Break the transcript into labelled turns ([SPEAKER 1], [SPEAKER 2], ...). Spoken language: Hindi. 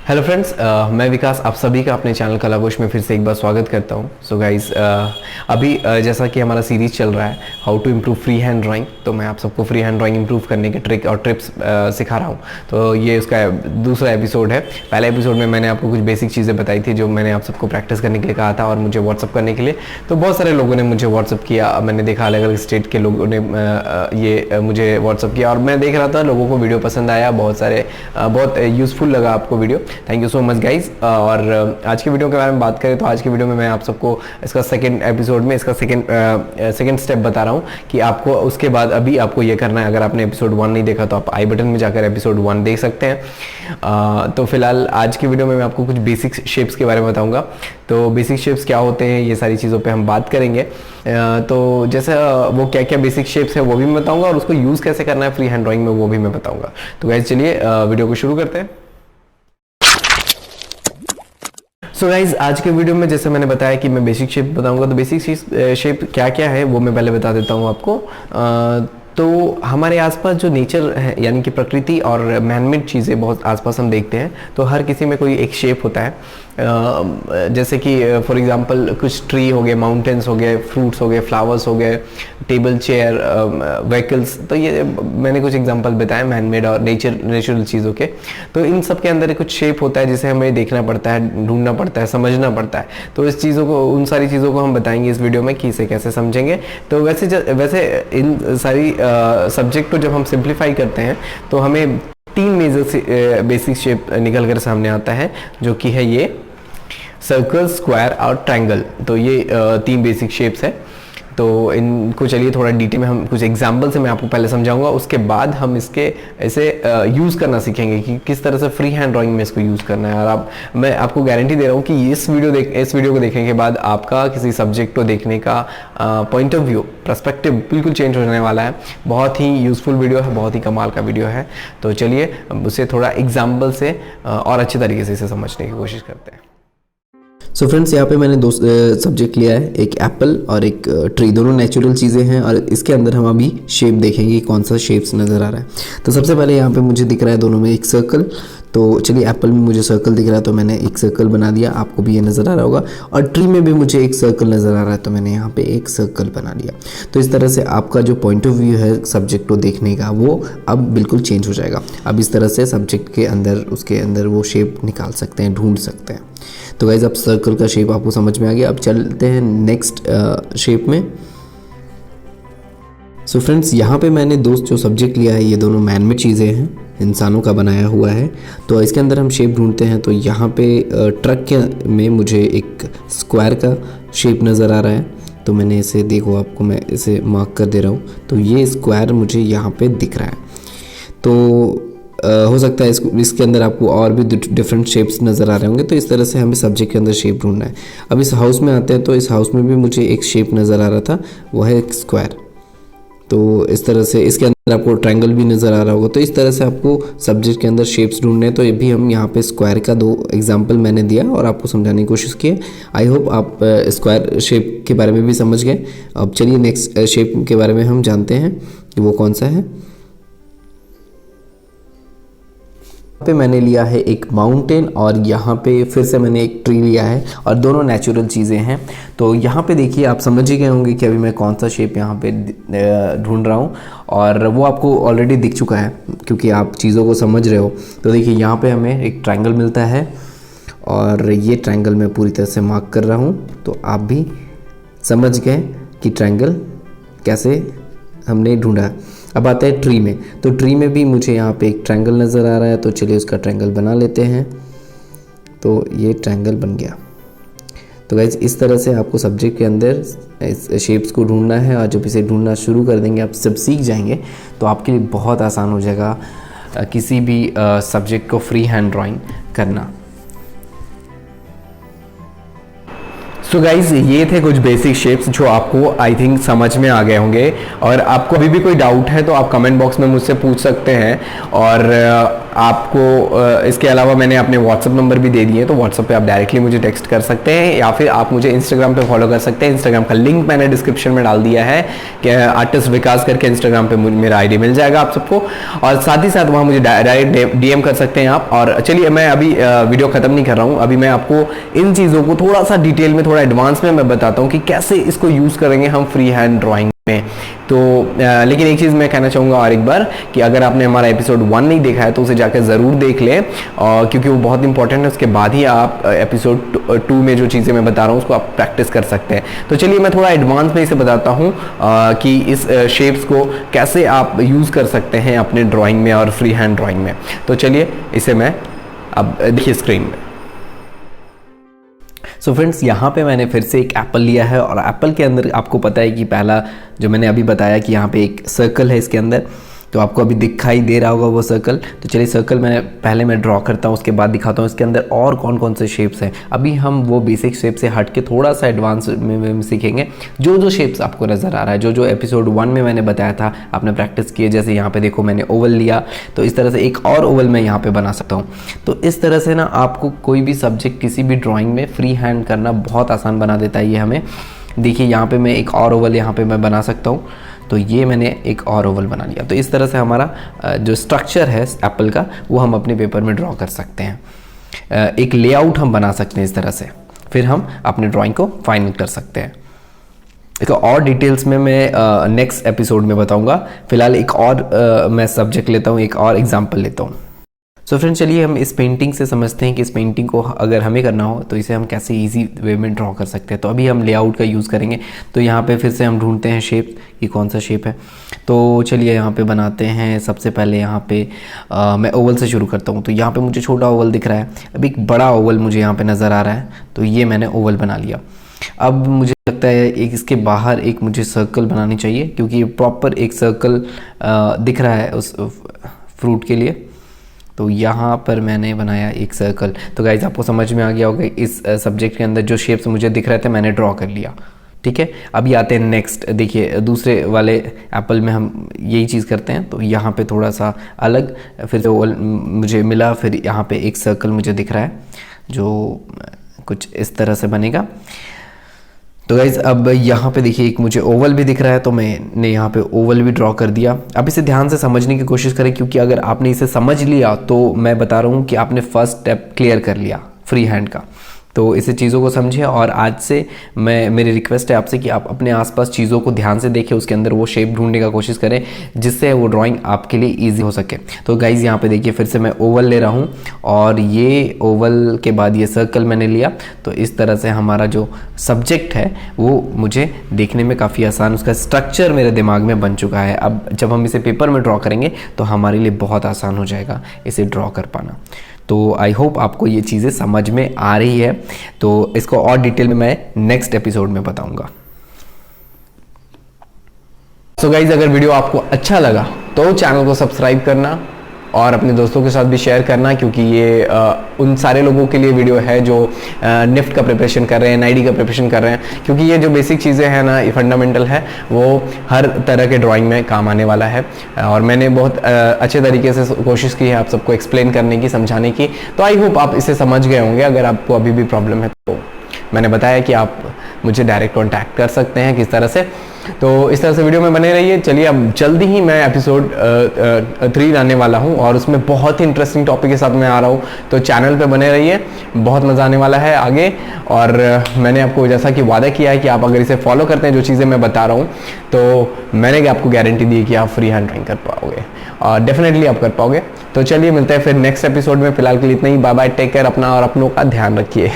[SPEAKER 1] हेलो फ्रेंड्स, मैं विकास आप सभी का अपने चैनल कलाकुश में फिर से एक बार स्वागत करता हूं। सो गाइस, अभी जैसा कि हमारा सीरीज चल रहा है how to improve free hand drawing, तो मैं आप सबको फ्री हैंड ड्राइंग इम्प्रूव करने के ट्रिक और टिप्स सिखा रहा हूं। तो ये उसका दूसरा एपिसोड है। पहले एपिसोड में मैंने आपको कुछ बेसिक चीज़ें बताई थी जो मैंने आप सबको प्रैक्टिस करने के लिए कहा था और मुझे व्हाट्सअप करने के लिए। तो बहुत सारे लोगों ने मुझे व्हाट्सअप किया, मैंने देखा अलग अलग स्टेट के लोगों ने ये मुझे व्हाट्सअप किया और मैं देख रहा था लोगों को वीडियो पसंद आया, बहुत यूज़फुल लगा आपको video. Thank you so much guys. और आज की वीडियो के बारे में बात करें तो आज की वीडियो में मैं आप सबको इसका सेकंड एपिसोड में इसका सेकंड स्टेप बता रहा हूँ कि आपको उसके बाद अभी आपको ये करना है। अगर आपने एपिसोड 1 नहीं देखा तो आप आई बटन में जाकर एपिसोड 1 देख सकते हैं। तो फिलहाल आज की वीडियो में मैं आपको कुछ बेसिक शेप्स के बारे में बताऊंगा। तो बेसिक शेप्स क्या होते हैं, ये सारी चीज़ों पे हम बात करेंगे। तो जैसे वो क्या क्या बेसिक शेप्स है वो भी मैं बताऊंगा और उसको यूज़ कैसे करना है फ्री हैंड ड्राइंग में वो भी मैं बताऊंगा। तो गाइज चलिए वीडियो को शुरू करते हैं। सो गाइज, आज के वीडियो में जैसे मैंने बताया कि मैं बेसिक शेप बताऊंगा, तो बेसिक शेप क्या क्या है वो मैं पहले बता देता हूँ आपको। तो हमारे आसपास जो नेचर है यानी कि प्रकृति और मैनमेड चीज़ें बहुत आसपास हम देखते हैं, तो हर किसी में कोई एक शेप होता है। जैसे कि फॉर एग्जांपल कुछ ट्री हो गए, माउंटेन्स हो गए, फ्रूट्स हो गए, फ्लावर्स हो गए, टेबल चेयर, व्हीकल्स। तो ये मैंने कुछ एग्जांपल बताए मैनमेड और नेचुरल चीज़ों के। तो इन सब के अंदर कुछ शेप होता है जिसे हमें देखना पड़ता है, ढूंढना पड़ता है, समझना पड़ता है। तो इस चीज़ों को, उन सारी चीज़ों को हम बताएंगे इस वीडियो में कि इसे कैसे समझेंगे। तो वैसे इन सारी सब्जेक्ट को जब हम सिंप्लीफाई करते हैं तो हमें 3 मेजर बेसिक शेप निकल कर सामने आता है, जो कि है ये सर्कल, स्क्वायर और ट्रायंगल। तो ये 3 बेसिक शेप्स है। तो इनको चलिए थोड़ा डिटेल में हम कुछ एग्जाम्पल से मैं आपको पहले समझाऊंगा, उसके बाद हम इसके ऐसे यूज़ करना सीखेंगे कि किस तरह से फ्री हैंड ड्राइंग में इसको यूज़ करना है। और मैं आपको गारंटी दे रहा हूँ कि इस वीडियो को देखने के बाद आपका किसी सब्जेक्ट को देखने का पॉइंट ऑफ व्यू, पर्सपेक्टिव बिल्कुल चेंज हो जाने वाला है। बहुत ही यूज़फुल वीडियो है, बहुत ही कमाल का वीडियो है। तो चलिए उसे थोड़ा एग्जाम्पल से और अच्छे तरीके से इसे समझने की कोशिश करते हैं।
[SPEAKER 2] सो फ्रेंड्स, यहाँ पे मैंने 2 सब्जेक्ट लिया है, एक एप्पल और एक ट्री। दोनों नेचुरल चीज़ें हैं और इसके अंदर हम अभी शेप देखेंगे कि कौन सा शेप्स नज़र आ रहा है। तो सबसे पहले यहाँ पे मुझे दिख रहा है दोनों में एक सर्कल। तो चलिए, एप्पल में मुझे सर्कल दिख रहा है तो मैंने एक सर्कल बना दिया, आपको भी ये नज़र आ रहा होगा। और ट्री में भी मुझे एक सर्कल नज़र आ रहा है तो मैंने यहाँ पे एक सर्कल बना लिया। तो इस तरह से आपका जो पॉइंट ऑफ व्यू है सब्जेक्ट को देखने का वो अब बिल्कुल चेंज हो जाएगा। अब इस तरह से सब्जेक्ट के अंदर, उसके अंदर वो शेप निकाल सकते हैं, ढूंढ सकते हैं। तो गाइज, अब सर्कल का शेप आपको समझ में आ गया। अब चलते हैं नेक्स्ट शेप में। सो फ्रेंड्स, यहाँ पे मैंने जो सब्जेक्ट लिया है ये दोनों मैनमेड चीज़ें हैं, इंसानों का बनाया हुआ है। तो इसके अंदर हम शेप ढूंढते हैं। तो यहाँ पे ट्रक के में मुझे एक स्क्वायर का शेप नज़र आ रहा है। तो मैंने इसे, देखो आपको मैं इसे मार्क कर दे रहा हूँ। तो ये स्क्वायर मुझे यहाँ पे दिख रहा है। तो हो सकता है इसके अंदर आपको और भी डिफरेंट शेप्स नज़र आ रहे होंगे। तो इस तरह से हमें सब्जेक्ट के अंदर शेप ढूंढना है। अब इस हाउस में आते हैं तो इस हाउस में भी मुझे एक शेप नज़र आ रहा था, वो है एक स्क्वायर। तो इस तरह से इसके अंदर आपको ट्रायंगल भी नज़र आ रहा होगा। तो इस तरह से आपको सब्जेक्ट के अंदर शेप्स ढूंढने हैं। तो ये भी हम यहाँ पे स्क्वायर का 2 एग्जांपल मैंने दिया और आपको समझाने की कोशिश की है। आई होप आप स्क्वायर शेप के बारे में भी समझ गए। अब चलिए नेक्स्ट शेप के बारे में हम जानते हैं कि वो कौन सा है। पे मैंने लिया है एक माउंटेन और यहाँ पे फिर से मैंने एक ट्री लिया है और दोनों नेचुरल चीज़ें हैं। तो यहाँ पे देखिए, आप समझ ही गए होंगे कि अभी मैं कौन सा शेप यहाँ पे ढूंढ रहा हूँ और वो आपको ऑलरेडी दिख चुका है क्योंकि आप चीज़ों को समझ रहे हो। तो देखिए, यहाँ पे हमें एक ट्रायंगल मिलता है और ये ट्रायंगल मैं पूरी तरह से मार्क कर रहा हूँ। तो आप भी समझ गए कि ट्रायंगल कैसे हमने ढूंढा। अब आता है ट्री में। तो ट्री में भी मुझे यहाँ पे एक ट्रायंगल नज़र आ रहा है। तो चलिए उसका ट्रायंगल बना लेते हैं। तो ये ट्रायंगल बन गया। तो गाइज, इस तरह से आपको सब्जेक्ट के अंदर इस शेप्स को ढूंढना है और जब इसे ढूंढना शुरू कर देंगे, आप सब सीख जाएंगे तो आपके लिए बहुत आसान हो जाएगा किसी भी सब्जेक्ट को फ्री हैंड ड्राइंग करना।
[SPEAKER 1] सो गाइज, ये थे कुछ बेसिक शेप्स जो आपको आई थिंक समझ में आ गए होंगे। और आपको अभी भी कोई डाउट है तो आप कमेंट बॉक्स में मुझसे पूछ सकते हैं। और आपको इसके अलावा मैंने अपने व्हाट्सअप नंबर भी दे दिए हैं, तो व्हाट्सअप पे आप डायरेक्टली मुझे टेक्स्ट कर सकते हैं या फिर आप मुझे इंस्टाग्राम पे फॉलो कर सकते हैं। इंस्टाग्राम का लिंक मैंने डिस्क्रिप्शन में डाल दिया है कि आर्टिस्ट विकास करके इंस्टाग्राम पे मेरा आईडी मिल जाएगा आप सबको, और साथ ही साथ वहाँ मुझे डायरेक्ट डीएम कर सकते हैं आप। और चलिए मैं अभी वीडियो ख़त्म नहीं कर रहा हूँ, अभी मैं आपको इन चीज़ों को थोड़ा सा डिटेल में, थोड़ा एडवांस में मैं बताता हूँ कि कैसे इसको यूज़ करेंगे हम फ्री हैंड ड्राइंग में। तो लेकिन एक चीज़ मैं कहना चाहूँगा और एक बार कि अगर आपने हमारा एपिसोड 1 नहीं देखा है तो उसे जाकर ज़रूर देख लें, क्योंकि वो बहुत इंपॉर्टेंट है। उसके बाद ही आप एपिसोड 2 में जो चीज़ें मैं बता रहा हूँ उसको आप प्रैक्टिस कर सकते हैं। तो चलिए मैं थोड़ा एडवांस में इसे बताता हूँ कि इस शेप्स को कैसे आप यूज़ कर सकते हैं अपने ड्राइंग में और फ्री हैंड ड्राइंग में। तो चलिए इसे मैं अब देखिए स्क्रीन में।
[SPEAKER 2] सो फ्रेंड्स, यहाँ पे मैंने फिर से एक एप्पल लिया है और एप्पल के अंदर आपको पता है कि पहला जो मैंने अभी बताया कि यहाँ पे एक सर्कल है इसके अंदर, तो आपको अभी दिखाई दे रहा होगा वो सर्कल। तो चलिए सर्कल मैं ड्रॉ करता हूँ, उसके बाद दिखाता हूँ इसके अंदर और कौन कौन से शेप्स हैं। अभी हम वो बेसिक शेप से हट के थोड़ा सा एडवांस में सीखेंगे। जो शेप्स आपको नज़र आ रहा है, जो एपिसोड 1 में मैंने बताया था, आपने प्रैक्टिस किए, जैसे यहाँ पे देखो मैंने ओवल लिया, तो इस तरह से एक और ओवल मैं यहाँ पे बना सकता हूँ। तो इस तरह से ना आपको कोई भी सब्जेक्ट किसी भी ड्राइंग में फ्री हैंड करना बहुत आसान बना देता है ये हमें। देखिए यहाँ पे मैं एक और ओवल यहाँ पे मैं बना सकता हूँ, तो ये मैंने एक और ओवल बना लिया। तो इस तरह से हमारा जो स्ट्रक्चर है एप्पल का वो हम अपने पेपर में ड्रॉ कर सकते हैं। एक लेआउट हम बना सकते हैं इस तरह से, फिर हम अपने ड्राइंग को फाइनल कर सकते हैं। एक और डिटेल्स में मैं नेक्स्ट एपिसोड में बताऊंगा। फिलहाल एक और मैं सब्जेक्ट लेता हूँ, एक और एग्जाम्पल लेता हूँ। सो फ्रेंड्स, चलिए हम इस पेंटिंग से समझते हैं कि इस पेंटिंग को अगर हमें करना हो तो इसे हम कैसे इजी वे में ड्रॉ कर सकते हैं। तो अभी हम लेआउट का यूज़ करेंगे। तो यहाँ पे फिर से हम ढूंढते हैं शेप कि कौन सा शेप है। तो चलिए यहाँ पे बनाते हैं। सबसे पहले यहाँ पे मैं ओवल से शुरू करता हूँ। तो यहाँ पे मुझे छोटा ओवल दिख रहा है, अभी एक बड़ा ओवल मुझे यहाँ पर नज़र आ रहा है, तो ये मैंने ओवल बना लिया। अब मुझे लगता है एक इसके बाहर एक मुझे सर्कल बनानी चाहिए, क्योंकि प्रॉपर एक सर्कल दिख रहा है उस फ्रूट के लिए। तो यहाँ पर मैंने बनाया एक सर्कल। तो गाइज आपको समझ में आ गया होगा, इस सब्जेक्ट के अंदर जो शेप्स मुझे दिख रहे थे मैंने ड्रॉ कर लिया। ठीक है, अभी आते हैं नेक्स्ट। देखिए दूसरे वाले एप्पल में हम यही चीज़ करते हैं। तो यहाँ पे थोड़ा सा अलग फिर से ओवल मुझे मिला, फिर यहाँ पे एक सर्कल मुझे दिख रहा है जो कुछ इस तरह से बनेगा। तो गाइज अब यहाँ पे देखिए एक मुझे ओवल भी दिख रहा है, तो मैंने यहाँ पे ओवल भी ड्रॉ कर दिया। अब इसे ध्यान से समझने की कोशिश करें, क्योंकि अगर आपने इसे समझ लिया तो मैं बता रहा हूँ कि आपने फर्स्ट स्टेप क्लियर कर लिया फ्री हैंड का। तो इसे चीज़ों को समझें, और आज से मेरी रिक्वेस्ट है आपसे कि आप अपने आसपास चीज़ों को ध्यान से देखें, उसके अंदर वो शेप ढूंढने का कोशिश करें जिससे वो ड्राइंग आपके लिए इजी हो सके। तो गाइज़ यहाँ पे देखिए फिर से मैं ओवल ले रहा हूँ, और ये ओवल के बाद ये सर्कल मैंने लिया। तो इस तरह से हमारा जो सब्जेक्ट है वो मुझे देखने में काफ़ी आसान, उसका स्ट्रक्चर मेरे दिमाग में बन चुका है। अब जब हम इसे पेपर में ड्रॉ करेंगे तो हमारे लिए बहुत आसान हो जाएगा इसे ड्रॉ कर पाना। तो आई होप आपको ये चीज़ें समझ में आ रही है। तो इसको और डिटेल में मैं नेक्स्ट एपिसोड में बताऊंगा।
[SPEAKER 1] सो गाइज, अगर वीडियो आपको अच्छा लगा तो चैनल को सब्सक्राइब करना और अपने दोस्तों के साथ भी शेयर करना, क्योंकि ये उन सारे लोगों के लिए वीडियो है जो निफ्ट का प्रिपरेशन कर रहे हैं, NID का प्रिपरेशन कर रहे हैं। क्योंकि ये जो बेसिक चीज़ें हैं ना, ये फंडामेंटल है, वो हर तरह के ड्राइंग में काम आने वाला है। और मैंने बहुत अच्छे तरीके से कोशिश की है आप सबको एक्सप्लेन करने की, समझाने की। तो आई होप आप इसे समझ गए होंगे। अगर आपको अभी भी प्रॉब्लम है तो मैंने बताया कि आप मुझे डायरेक्ट कॉन्टैक्ट कर सकते हैं किस तरह से। तो इस तरह से वीडियो में बने रहिए। चलिए अब जल्दी ही मैं एपिसोड 3 लाने वाला हूं, और उसमें बहुत ही इंटरेस्टिंग टॉपिक के साथ मैं आ रहा हूं। तो चैनल पे बने रहिए, बहुत मज़ा आने वाला है आगे। और मैंने आपको जैसा कि वादा किया है कि आप अगर इसे फॉलो करते हैं, जो चीज़ें मैं बता रहा हूँ, तो मैंने आपको गारंटी दी है कि आप फ्री हैंड ड्राइंग कर पाओगे, और डेफिनेटली आप कर पाओगे। तो चलिए मिलते हैं फिर नेक्स्ट एपिसोड में। फिलहाल के लिए इतना ही। बाय बाय, टेक केयर अपना और अपनों का ध्यान रखिए।